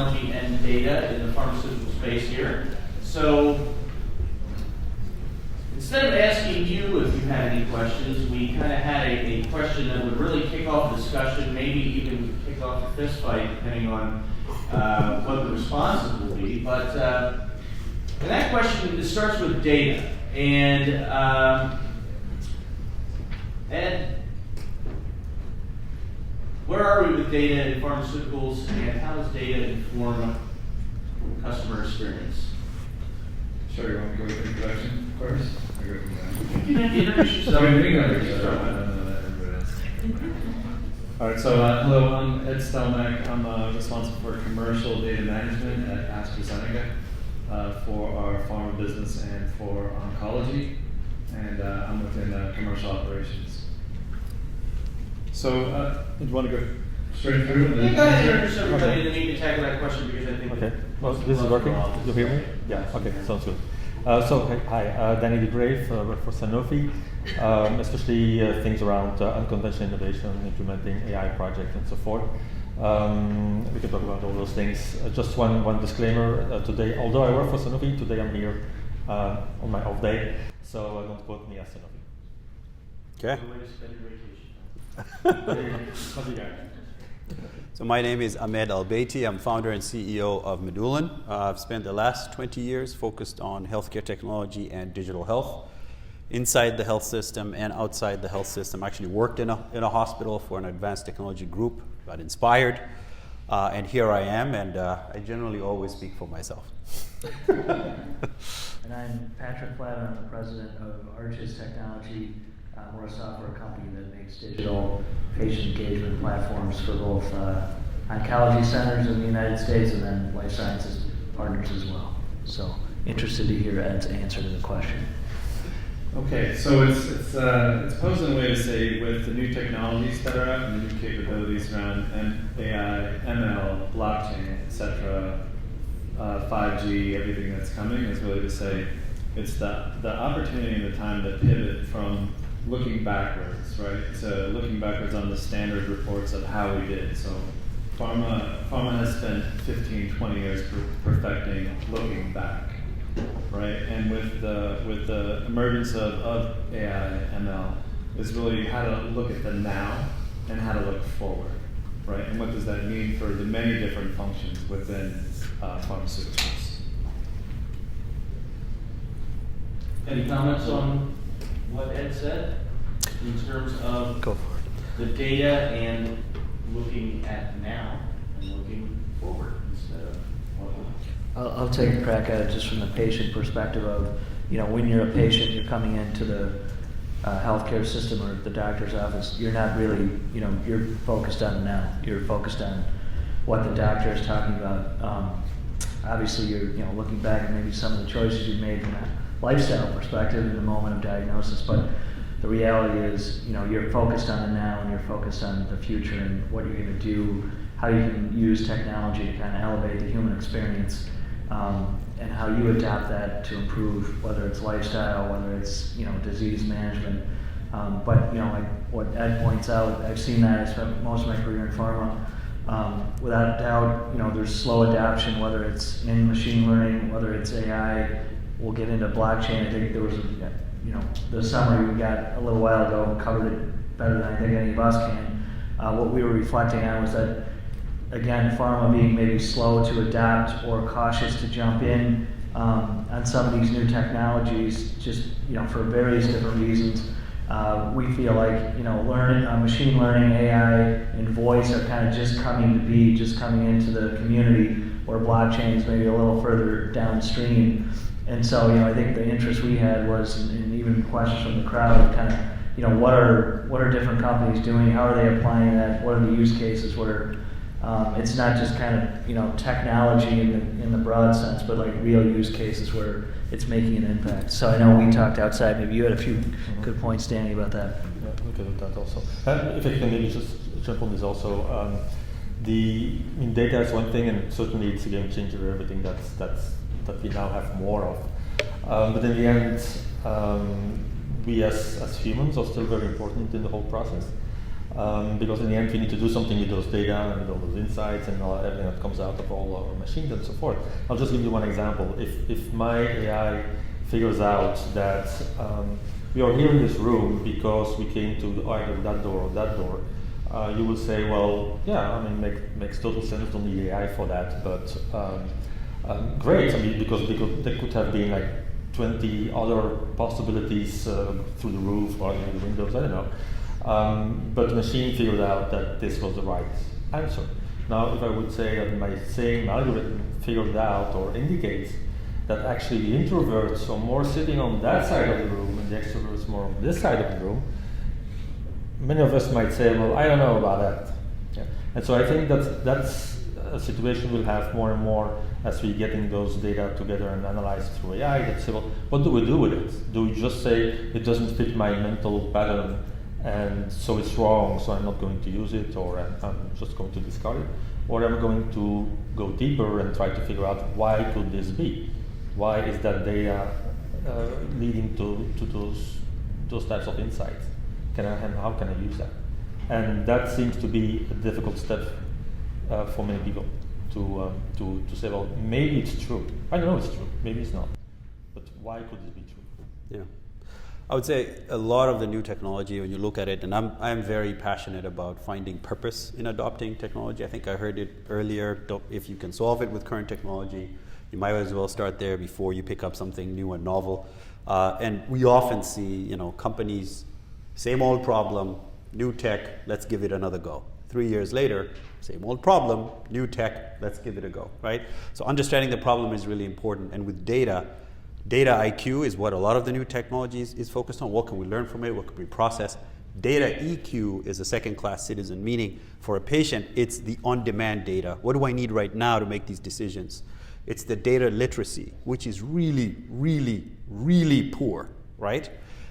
technology and data in the pharmaceutical space here. So instead of asking you if you had any questions, we kind of had a question that would really kick off a discussion, maybe even kick off a fist fight, depending on what the responses will be. But and that question, it starts with data. And Ed, where are we with data in pharmaceuticals, and how does data inform customer experience? Sure, you want me to go with the introduction first? You can introduce yourself. All right, so hello, I'm Ed Stelmack. I'm responsible for commercial data management at AstraZeneca for our pharma business and for oncology, and I'm within commercial operations. So, do you want to go straight through? Yeah, go ahead and introduce everybody, and then you can tackle that question because I think. Okay. Well, this is working. You hear me? Yeah. Okay. Sounds good. Hi, Dany for Sanofi, especially things around unconventional innovation, implementing AI projects, and so forth. We can talk about all those things. Just one disclaimer today. Although I work for Sanofi, today I'm here on my off day, so don't quote me as Sanofi. Okay. What do you got? So my name is Ahmed Albaiti. I'm founder and CEO of Medullan. I've spent the last 20 years focused on healthcare technology and digital health. Inside the health system and outside the health system, I actually worked in a hospital for an advanced technology group, got inspired, and here I am, and I generally always speak for myself. And I'm Patrick Flavin. I'm the president of Arches Technology. We're a software company that makes digital patient engagement platforms for both oncology centers in the United States and then life sciences partners as well. So interested to hear Ed's answer to the question. Okay, so it's posed in a way to say with the new technologies that are out and the new capabilities around AI, ML, blockchain, etc., 5G, everything that's coming is really to say it's the opportunity and the time to pivot from looking backwards, right? So looking backwards on the standard reports of how we did. So pharma has spent 15, 20 years perfecting looking back, right? And with the emergence of AI, ML, is really how to look at the now and how to look forward, right? And what does that mean for the many different functions within pharmaceuticals? Any comments on what Ed said in terms of the data and looking at now and looking forward instead of what? I'll take a crack at it just from the patient perspective of, when you're a patient, you're coming into the healthcare system or the doctor's office, you're not really, you're focused on the now. You're focused on what the doctor is talking about. Obviously, you're looking back at maybe some of the choices you've made from a lifestyle perspective in the moment of diagnosis, but the reality is, you're focused on the now and you're focused on the future and what you're going to do, how you can use technology to kind of elevate the human experience, and how you adapt that to improve, whether it's lifestyle, whether it's disease management. But like what Ed points out, I've seen that. I spent most of my career in pharma. Without doubt, there's slow adoption, whether it's in machine learning, whether it's AI. We'll get into blockchain. I think there was the summary we got a little while ago covered it better than I think any of us can. What we were reflecting on was that, again, pharma being maybe slow to adapt or cautious to jump in on some of these new technologies, just for various different reasons. We feel like machine learning, AI, and voice are kind of just coming into the community, where blockchain is maybe a little further downstream. And so, I think the interest we had was, and even questions from the crowd, kind of, what are different companies doing? How are they applying that? What are the use cases where it's not just kind of, technology in the broad sense, but like real use cases where it's making an impact. So I know we talked outside. Maybe you had a few good points, Dany, about that. Yeah, we can do that also. If I can maybe just jump on this also. Data is one thing, and certainly it's a game changer. Everything that we now have more of. But in the end, we as humans are still very important in the whole process. Because in the end we need to do something with those data and with all those insights and everything that comes out of all our machines and so forth. I'll just give you one example. If my AI figures out that we are here in this room because we came to either that door or that door, you will say, well, yeah, I mean, makes total sense, don't need AI for that, but great, I mean, because there could have been like 20 other possibilities through the roof or in the windows, I don't know. But the machine figured out that this was the right answer. Now, if I would say that my same algorithm figured out or indicates that actually the introverts are more sitting on that side of the room and the extroverts more on this side of the room, many of us might say, well, I don't know about that. Yeah. And so I think that's a situation we'll have more and more as we getting those data together and analyzed through AI. That say, well, what do we do with it? Do we just say it doesn't fit my mental pattern and so it's wrong, so I'm not going to use it, or I'm just going to discard it? Or am I going to go deeper and try to figure out why could this be? Why is that data leading to those types of insights? And how can I use that? And that seems to be a difficult step for many people to say, well, maybe it's true. I don't know it's true. Maybe it's not. But why could this be true? Yeah. I would say a lot of the new technology, when you look at it, and I'm very passionate about finding purpose in adopting technology. I think I heard it earlier, if you can solve it with current technology, you might as well start there before you pick up something new and novel. And we often see, companies, same old problem, new tech, let's give it another go. 3 years later, same old problem, new tech, let's give it a go, right? So understanding the problem is really important. And with data IQ is what a lot of the new technologies is focused on. What can we learn from it? What can we process? Data EQ is a second-class citizen, meaning for a patient, it's the on-demand data. What do I need right now to make these decisions? It's the data literacy, which is really, really, really poor, right?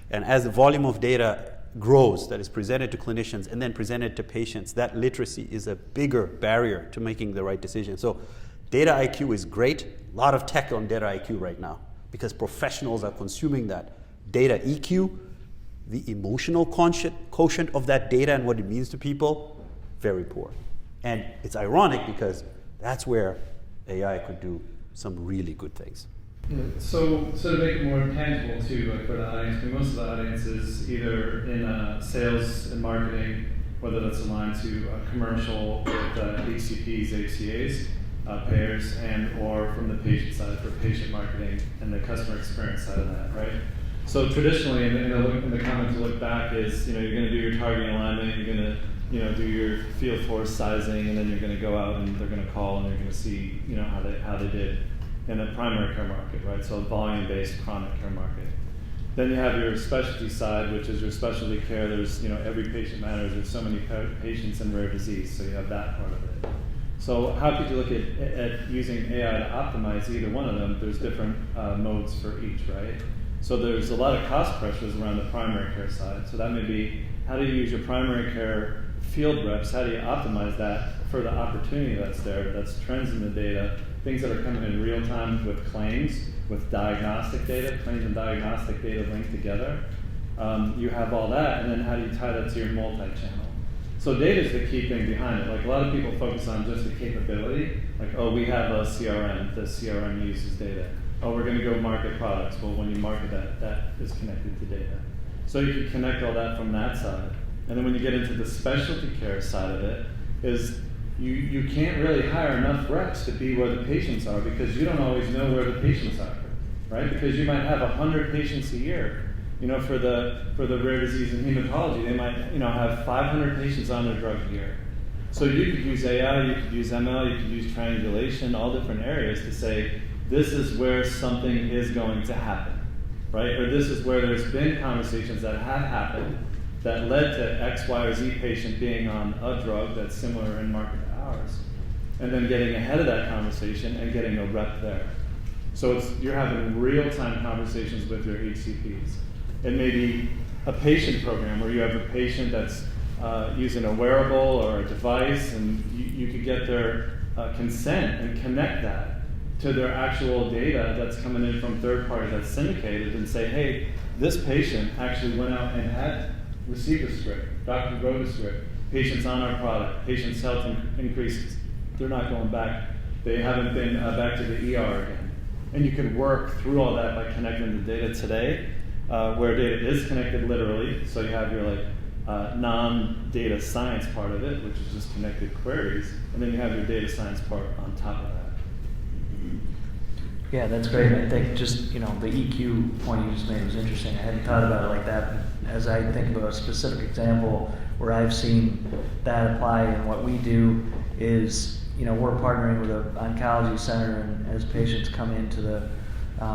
And as the volume of data grows that is presented to clinicians and then presented to patients, that literacy is a bigger barrier to making the right decision. So data IQ is great. A lot of tech on data IQ right now because professionals are consuming that. Data EQ, the emotional quotient of that data and what it means to people, very poor. And it's ironic because that's where AI could do some really good things. Yeah, so to make it more tangible too, like for the audience, most of the audience is either in sales and marketing, whether that's aligned to commercial with HCPs, HCAs, payers, and or from the patient side for patient marketing and the customer experience side of that, right? So traditionally, in the comment to look back is, you're going to do your targeting alignment, you're going to do your field force sizing, and then you're going to go out and they're going to call and they're going to see how they did in the primary care market, right? So volume-based chronic care market. Then you have your specialty side, which is your specialty care. There's every patient matters. There's so many patients in rare disease, so you have that part of it. So how could you look at using AI to optimize either one of them? There's different modes for each, right? So there's a lot of cost pressures around the primary care side. So that may be, how do you use your primary care field reps? How do you optimize that for the opportunity that's there? That's trends in the data, things that are coming in real time with claims, with diagnostic data, claims and diagnostic data linked together. You have all that, and then how do you tie that to your multi-channel? So data is the key thing behind it. Like a lot of people focus on just the capability, like, oh, we have a CRM, the CRM uses data. Oh, we're going to go market products. Well, when you market that is connected to data. So you can connect all that from that side. And then when you get into the specialty care side of it, is you can't really hire enough reps to be where the patients are because you don't always know where the patients are, right? Because you might have 100 patients a year. For the rare disease and hematology, they might have 500 patients on their drug a year. So you could use AI, you could use ML, you could use triangulation, all different areas to say, this is where something is going to happen, right? Or this is where there's been conversations that have happened that led to X, Y, or Z patient being on a drug that's similar in market to ours, and then getting ahead of that conversation and getting a rep there. So you're having real-time conversations with your HCPs. It may be a patient program where you have a patient that's using a wearable or a device, and you could get their consent and connect that to their actual data that's coming in from third parties that's syndicated and say, hey, this patient actually went out and had received a script. doctor wrote a script, patients on our product, patients' health increases. They're not going back. They haven't been back to the ER again. And you can work through all that by connecting the data today, where data is connected literally. So you have your non-data science part of it, which is just connected queries, and then you have your data science part on top of that. Yeah, that's great. I think just, the EQ point you just made was interesting. I hadn't thought about it like that. As I think about a specific example where I've seen that apply, and what we do is, we're partnering with an oncology center, and as patients come into the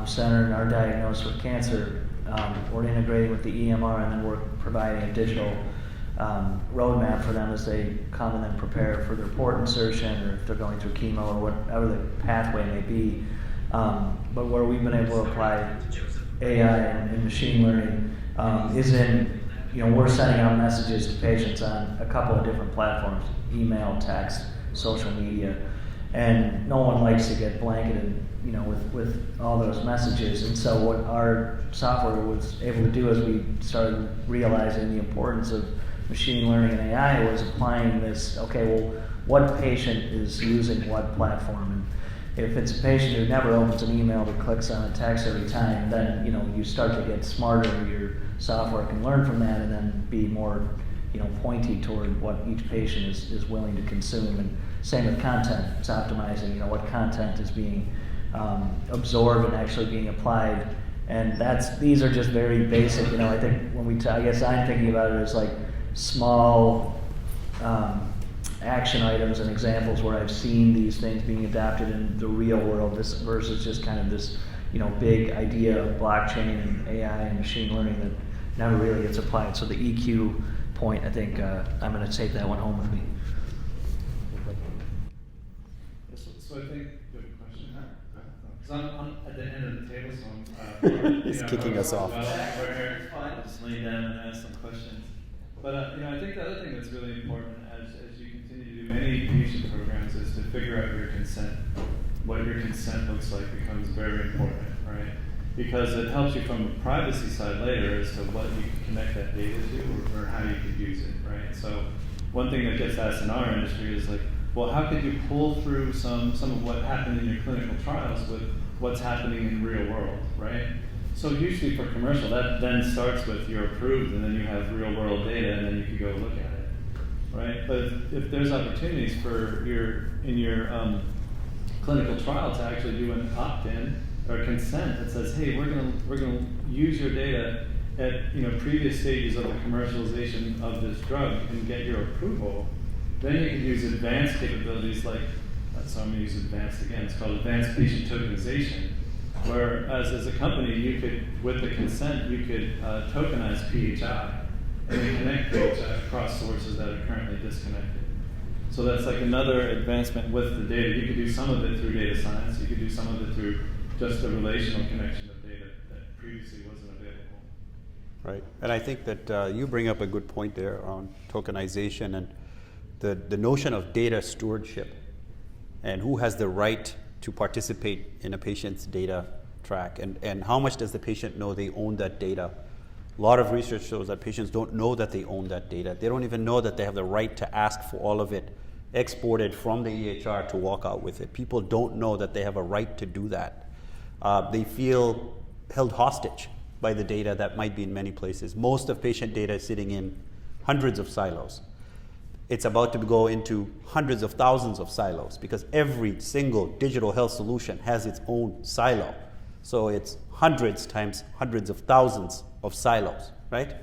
center and are diagnosed with cancer, we're integrating with the EMR, and then we're providing a digital roadmap for them as they come and then prepare for their port insertion, or if they're going through chemo, or whatever the pathway may be. But where we've been able to apply AI and machine learning is in, we're sending out messages to patients on a couple of different platforms: email, text, social media, and no one likes to get blanketed, with all those messages. And so what our software was able to do, as we started realizing the importance of machine learning and AI, was applying this, what patient is using what platform? And if it's a patient who never opens an email but clicks on a text every time, then you start to get smarter. Your software can learn from that and then be more pointy toward what each patient is willing to consume. And same with content. It's optimizing what content is being absorbed and actually being applied. And these are just very basic. I think when I guess I'm thinking about it as like small action items and examples where I've seen these things being adapted in the real world, versus just kind of this big idea of blockchain and AI and machine learning that never really gets applied. So the EQ point, I think I'm going to take that one home with me. So I think you have a question. Because I'm at the end of the table, so I'm He's kicking us off. I'll just lay down and ask some questions. But I think the other thing that's really important as you continue to do many patient programs is to figure out your consent. What your consent looks like becomes very important, right? Because it helps you from a privacy side later as to what you can connect that data to, or how you could use it, right? So one thing that gets asked in our industry is well, how could you pull through some of what happened in your clinical trials with what's happening in the real world, right? So usually for commercial, that then starts with you're approved, and then you have real world data, and then you can go look at it, right? But if there's opportunities for your clinical trial to actually do an opt-in or consent that says, hey, we're gonna use your data at previous stages of the commercialization of this drug and get your approval, then you can use advanced capabilities like, so I'm going to use advanced again, it's called advanced patient tokenization, where as a company, you could, with the consent, you could tokenize PHI and then connect PHI across sources that are currently disconnected. So that's like another advancement with the data. You could do some of it through data science, you could do some of it through just the relational connection of data that previously wasn't available. Right, and I think that you bring up a good point there on tokenization and the notion of data stewardship and who has the right to participate in a patient's data track, and how much does the patient know they own that data. A lot of research shows that patients don't know that they own that data. They don't even know that they have the right to ask for all of it exported from the EHR to walk out with it. People don't know that they have a right to do that. They feel held hostage by the data that might be in many places. Most of patient data is sitting in hundreds of silos. It's about to go into hundreds of thousands of silos because every single digital health solution has its own silo. So it's hundreds times hundreds of thousands of silos, right?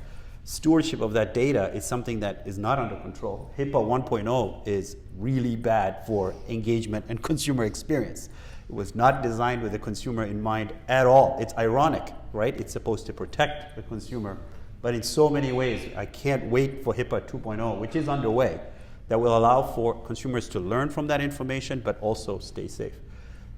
Stewardship of that data is something that is not under control. HIPAA 1.0 is really bad for engagement and consumer experience. It was not designed with the consumer in mind at all. It's ironic, right? It's supposed to protect the consumer. But in so many ways, I can't wait for HIPAA 2.0, which is underway, that will allow for consumers to learn from that information, but also stay safe.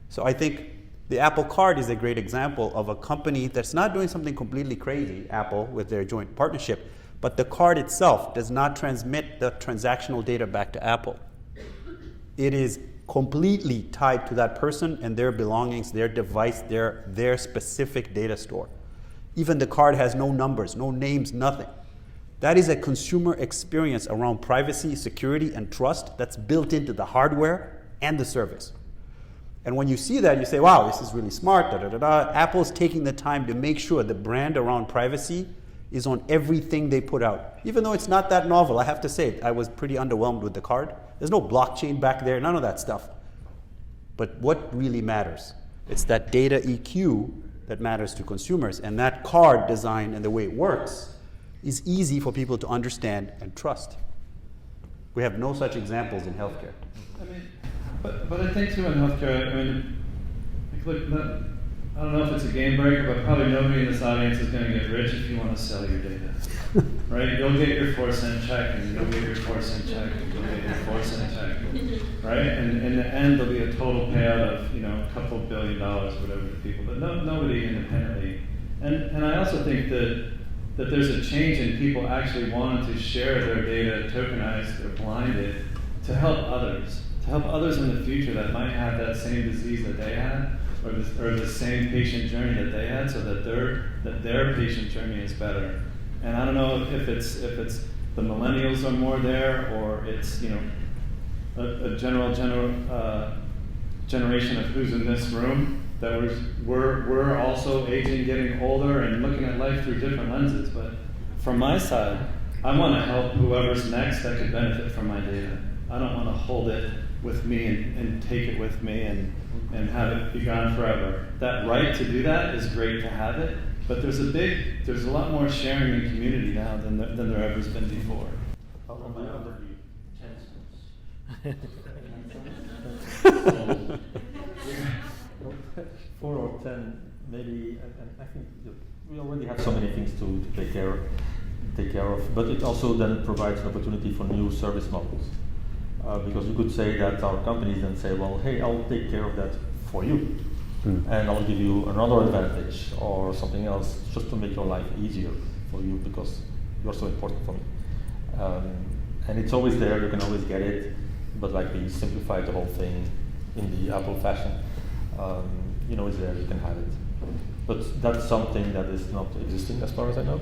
So I think the Apple Card is a great example of a company that's not doing something completely crazy, Apple, with their joint partnership, but the card itself does not transmit the transactional data back to Apple. It is completely tied to that person and their belongings, their device, their specific data store. Even the card has no numbers, no names, nothing. That is a consumer experience around privacy, security, and trust that's built into the hardware and the service. And when you see that, you say, wow, this is really smart, da da da da. Apple's taking the time to make sure the brand around privacy is on everything they put out. Even though it's not that novel, I have to say, I was pretty underwhelmed with the card. There's no blockchain back there, none of that stuff. But what really matters? It's that data EQ that matters to consumers. And that card design and the way it works is easy for people to understand and trust. We have no such examples in healthcare. I mean, but I think too in healthcare, I mean, like, look, I don't know if it's a game breaker, but probably nobody in this audience is going to get rich if you want to sell your data, right? You'll get your 4-cent check, and you'll get your 4-cent check, and you'll get your 4-cent check, right? And in the end, there'll be a total payout of a couple $1 billion or whatever to people, but nobody independently. And I also think that there's a change in people actually wanting to share their data, tokenized or blinded, to help others in the future that might have that same disease that they had, or the same patient journey that they had, so that their patient journey is better. And I don't know if it's the millennials are more there, or it's a generation of who's in this room that we're also aging, getting older, and looking at life through different lenses. But from my side, I want to help whoever's next that could benefit from my data. I don't want to hold it with me and take it with me and have it be gone forever. That right to do that is great to have it, but there's a lot more sharing in community now than there ever has been before. From my other view, 10 cents. 4 or 10, maybe, and I think we already have so many things to take care of, but it also then provides an opportunity for new service models. Because you could say that our companies then say, well, hey, I'll take care of that for you, and I'll give you another advantage or something else just to make your life easier for you because you're so important for me. And it's always there, you can always get it, but like we simplified the whole thing in the Apple fashion. It's there, you can have it. But that's something that is not existing as far as I know,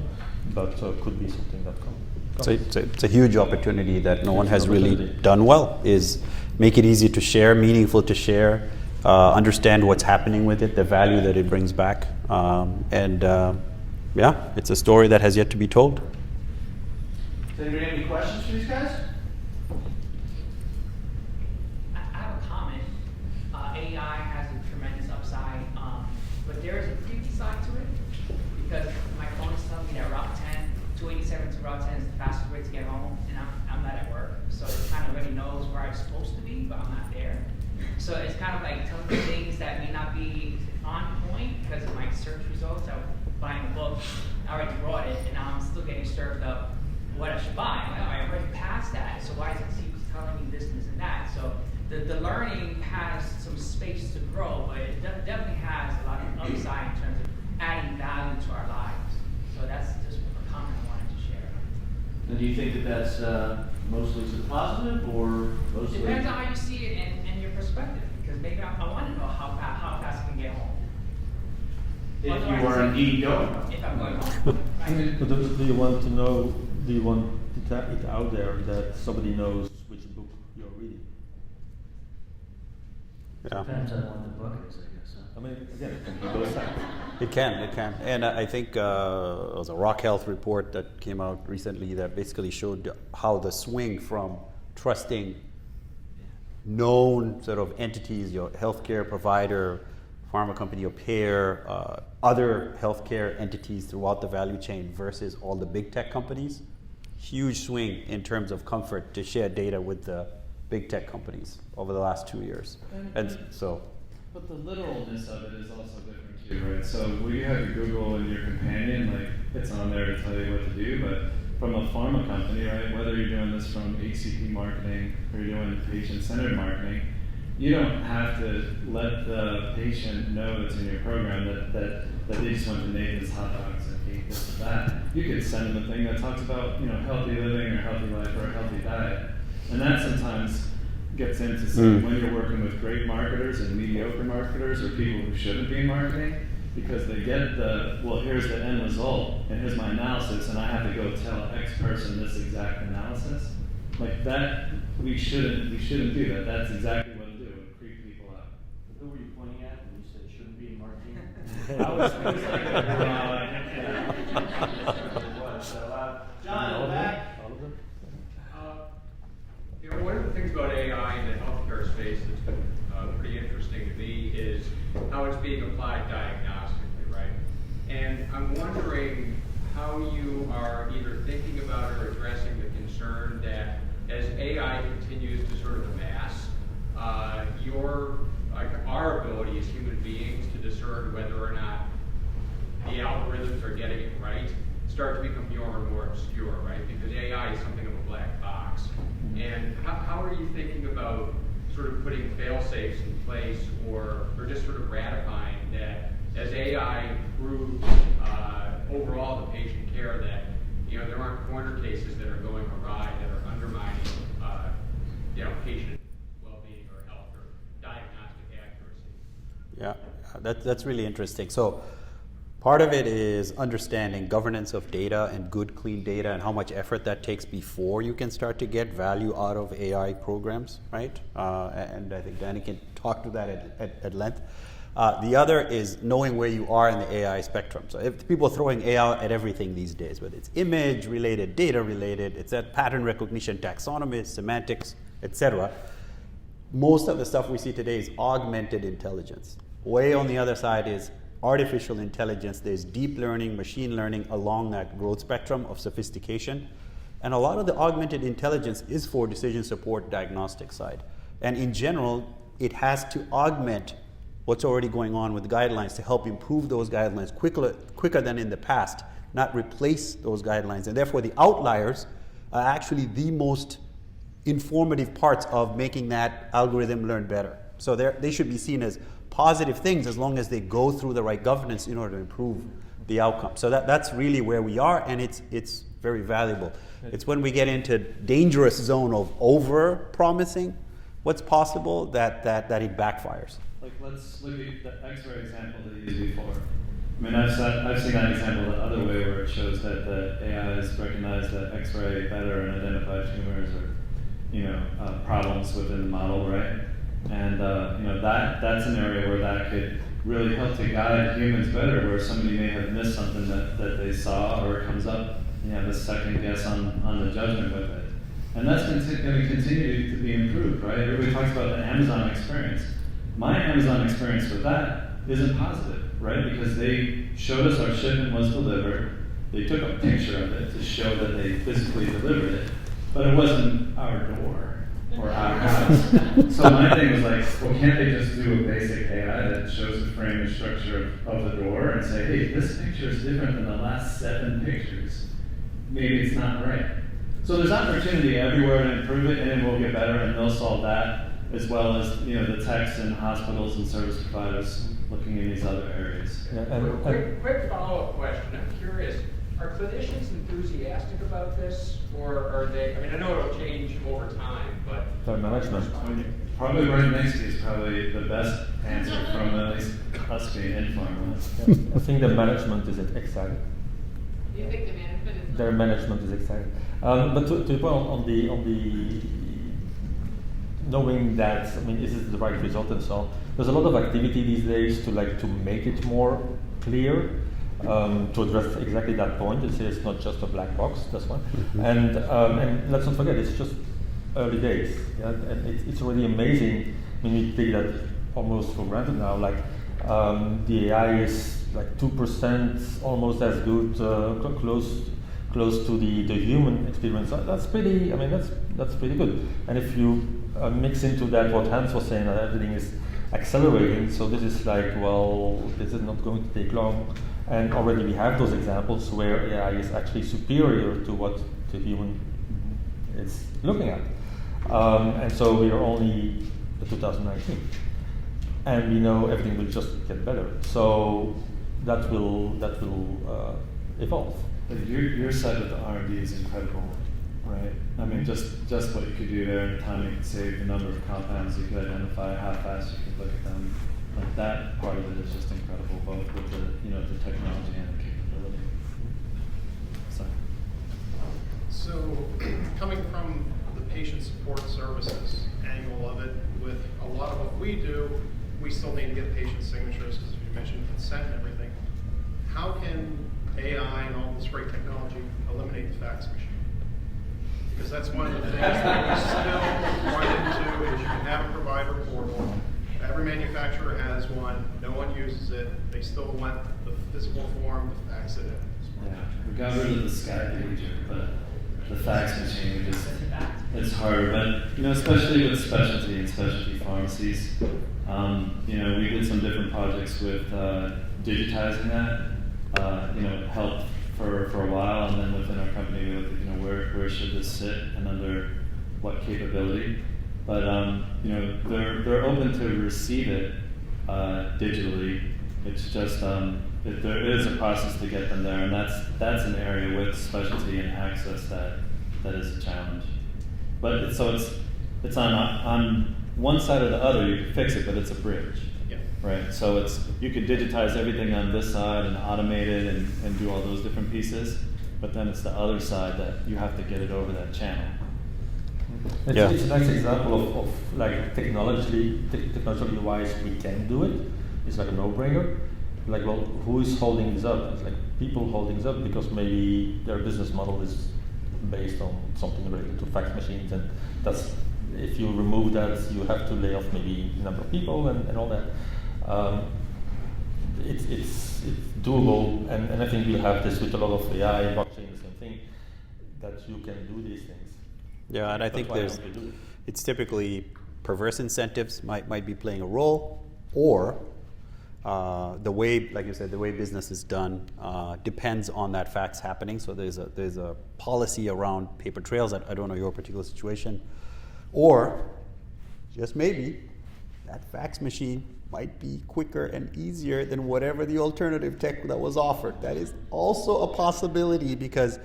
but could be something that comes. So it's a huge opportunity that no one has really done well, is make it easy to share, meaningful to share, understand what's happening with it, the value that it brings back. It's a story that has yet to be told. Does anybody have any questions for these guys? I have a comment. AI has a tremendous upside, but there is a creepy side to it, because my phone is telling me that Route 10, 287 to Route 10 is the fastest way to get home, and I'm not at work, so it kind of already knows where I'm supposed to be, but I'm not there. So it's kind of like telling me things that may not be on point because of my search results. I was buying a book, I already bought it, and now I'm still getting served up what I should buy. I already passed that, so why is it keep telling me this and that? So the learning has some space to grow, but it definitely has a lot of upside in terms of adding value to our lives. So that's just a comment I wanted to share. And do you think that that's mostly to the positive, or mostly? Depends on how you see it and your perspective, because maybe I want to know how fast I can get home. If you are indeed going. If I'm going home. Right. But do you want to know, do you want it out there that somebody knows which book you're reading? Yeah. Depends on what the book is, I guess. I mean, again, it can be both sides. It can. And I think it was a Rock Health report that came out recently that basically showed how the swing from trusting known sort of entities, your healthcare provider, pharma company, your payer, other healthcare entities throughout the value chain versus all the big tech companies. Huge swing in terms of comfort to share data with the big tech companies over the last 2 years. And so. But the literalness of it is also different too, right? So when you have your Google and your companion, like it's on there to tell you what to do, but from a pharma company, right, whether you're doing this from HCP marketing or you're doing patient-centered marketing, you don't have to let the patient know that's in your program that they just went to Nathan's Hot Dogs and ate this or that. You could send them a thing that talks about, healthy living or healthy life or a healthy diet. And that sometimes gets into when you're working with great marketers and mediocre marketers or people who shouldn't be in marketing, because they get well, here's the end result, and here's my analysis, and I have to go tell X person this exact analysis. Like that, we shouldn't do that. That's exactly what it'll do. It'll creep people out. Who were you pointing at when you said it shouldn't be in marketing? I was like, So, John, in the back. One of the things about AI in the healthcare space that's been pretty interesting to me is how it's being applied diagnostically, right? And I'm wondering how you are either thinking about or addressing the concern that as AI continues to sort of amass, our ability as human beings to discern whether or not the algorithms are getting it right start to become more and more obscure, right? Because AI is something of a black box. And how are you thinking about sort of putting fail-safes in place or just sort of ratifying that as AI improves overall the patient care that, there aren't corner cases that are going awry that are undermining, patient well-being or health or diagnostic accuracy? Yeah, that's really interesting. So part of it is understanding governance of data and good, clean data and how much effort that takes before you can start to get value out of AI programs, right? And I think Dany can talk to that at length. The other is knowing where you are in the AI spectrum. So if people are throwing AI at everything these days, whether it's image-related, data-related, it's at pattern recognition, taxonomy, semantics, etc. Most of the stuff we see today is augmented intelligence. Way on the other side is artificial intelligence. There's deep learning, machine learning along that growth spectrum of sophistication. And a lot of the augmented intelligence is for decision support diagnostic side. And in general, it has to augment what's already going on with guidelines to help improve those guidelines quicker than in the past, not replace those guidelines. And therefore, the outliers are actually the most informative parts of making that algorithm learn better. So they should be seen as positive things as long as they go through the right governance in order to improve the outcome. So that's really where we are, and it's very valuable. It's when we get into dangerous zone of over-promising what's possible that it backfires. Like, let's look at the X-ray example that you used before. I mean, I've seen that example the other way where it shows that the AI has recognized the X-ray better and identified tumors or, problems within the model, right? And, that's an area where that could really help to guide humans better, where somebody may have missed something that they saw or it comes up, and you have a second guess on the judgment with it. And that's going to continue to be improved, right? Everybody talks about the Amazon experience. My Amazon experience with that isn't positive, right? Because they showed us our shipment was delivered. They took a picture of it to show that they physically delivered it, but it wasn't our door or our house. So my thing was like, well, can't they just do a basic AI that shows the frame and structure of the door and say, hey, this picture is different than the last 7 pictures. Maybe it's not right. So there's opportunity everywhere to improve it, and it will get better, and they'll solve that, as well as the techs and hospitals and service providers looking in these other areas. Yeah, quick follow-up question. I'm curious, are clinicians enthusiastic about this, or are they? I mean, I know it'll change over time, but their management. Probably right next to you is probably the best answer from at least us being in pharma. I think the management is excited. You think the management is? Their management is excited. But to the point on the knowing that, I mean, is it the right result and so on? There's a lot of activity these days to make it more clear, to address exactly that point. It's not just a black box. That's one. Mm-hmm. And let's not forget, it's just early days. Yeah? And it's already amazing when you take that almost for granted now. Like the AI is like 2%, almost as good, close to the human experience. That's pretty. I mean, that's pretty good. And if you mix into that what Hans was saying, that everything is accelerating. So this is like, well, this is not going to take long. And already we have those examples where AI is actually superior to what the human is looking at. And so we are only 2019, and we know everything will just get better. So that will evolve. But your side of the R&D is incredible, right? I mean, just what you could do there, and the time you could save, the number of compounds you could identify, how fast you could look at them. Like that part of it is just incredible, both with the the technology and the capability. So, coming from the patient support services angle of it, with a lot of what we do, we still need to get patient signatures, because you mentioned consent and everything. How can AI and all this great technology eliminate the fax machine? Because that's one of the things that we still run into, is you can have a provider portal. Every manufacturer has one. No one uses it. They still want the physical form to fax it in. Yeah, we got rid of the Skype pager, but the fax machine, it's harder. But especially with specialty and specialty pharmacies, we did some different projects with digitizing that. Helped for a while, and then within our company, we looked at where should this sit and under what capability. But they're open to receive it digitally. It's just there is a process to get them there, and that's an area with specialty and access that is a challenge. But it's on one side or the other. You can fix it, but it's a bridge. Yeah. Right. So you could digitize everything on this side and automate it and do all those different pieces, but then it's the other side that you have to get it over that channel. It's a nice example of like technologically wise we can do it. It's like a no-brainer. Like, well, who is holding this up? It's like people holding this up because maybe their business model is based on something related to fax machines, and that's, if you remove that, you have to lay off maybe a number of people and all that. It's doable, and I think we have this with a lot of AI and blockchain, the same thing, that you can do these things. Yeah, and I think it's typically perverse incentives might be playing a role, or the way, like you said, the way business is done depends on that fax happening. So there's a policy around paper trails. I don't know your particular situation, or just maybe that fax machine might be quicker and easier than whatever the alternative tech that was offered. That is also a possibility, because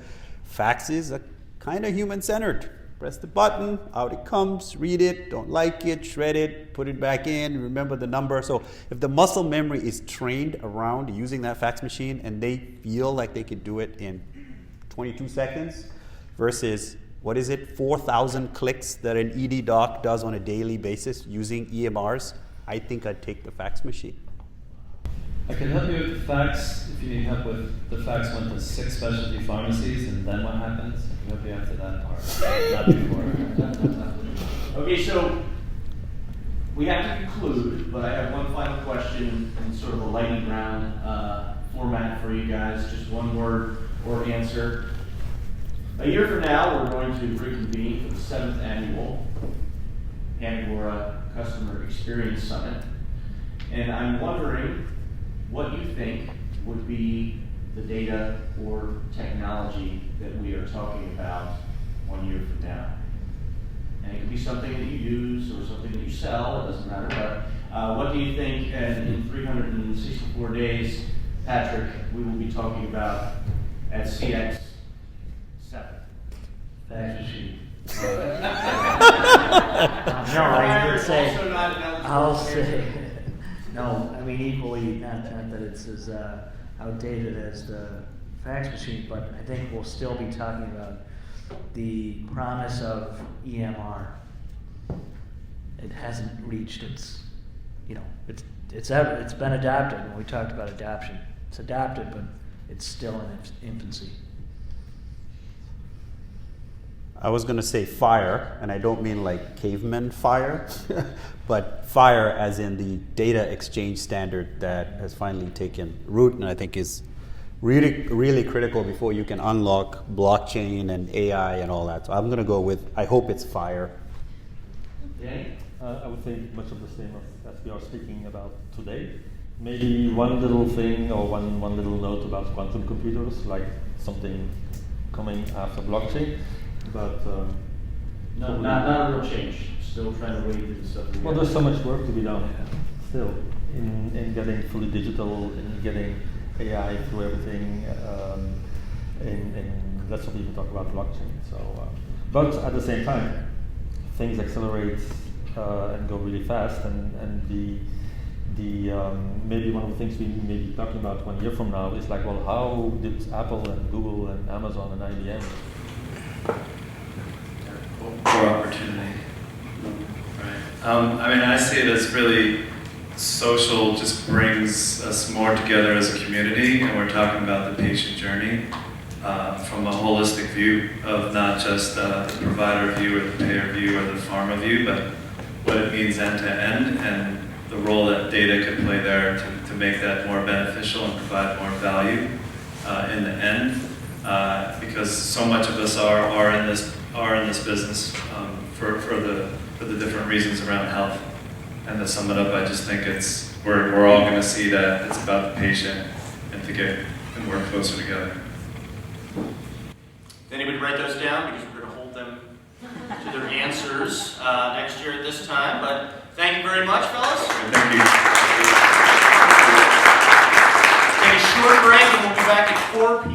faxes are kind of human-centered. Press the button, out it comes, read it, don't like it, shred it, put it back in, remember the number. So if the muscle memory is trained around using that fax machine and they feel like they could do it in 22 seconds versus, 4,000 clicks that an ED doc does on a daily basis using EMRs, I think I'd take the fax machine. I can help you with the fax if you need help with the fax. Went to 6 specialty pharmacies, and then what happens? I can help you after that part, not before. Okay, so we have to conclude, but I have one final question in sort of a lightning round format for you guys. Just one word or answer. A year from now, we're going to reconvene for the 7th annual Pandora Customer Experience Summit, and I'm wondering what you think would be the data or technology that we are talking about 1 year from now. And it could be something that you use or something that you sell, it doesn't matter, but what do you think in 364 days, Patrick, we will be talking about at CX Summit? Fax machine. No, I would say, I'll say, no, I mean equally, not that it's as outdated as the fax machine, but I think we'll still be talking about the promise of EMR. It hasn't reached its, it's been adapted. When we talked about adaption, it's adapted, but it's still in its infancy. I was going to say fire, and I don't mean like caveman fire, but fire as in the data exchange standard that has finally taken root, and I think is really, really critical before you can unlock blockchain and AI and all that. So I'm going to go with, I hope it's fire. Dany? I would say much of the same as we are speaking about today. Maybe one little thing or one little note about quantum computers, like something coming after blockchain. But not a real change. Still trying to wade through the stuff. Well, there's so much work to be done still in getting fully digital, in getting AI through everything, and let's not even talk about blockchain. So, but at the same time, things accelerate and go really fast, and maybe one of the things we may be talking about 1 year from now is like, well, how did Apple and Google and Amazon and IBM? Poor opportunity. Right. I mean, I see it as really social just brings us more together as a community, and we're talking about the patient journey from a holistic view of not just the provider view or the payer view or the pharma view, but what it means end to end and the role that data could play there to make that more beneficial and provide more value in the end. Because so much of us are in this business for the different reasons around health. And to sum it up, I just think we're all going to see that it's about the patient and to get and work closer together. Did anybody write those down? Because we're going to hold them to their answers next year at this time. But thank you very much, fellas. Thank you. Take a short break and we'll be back at 4 p.m.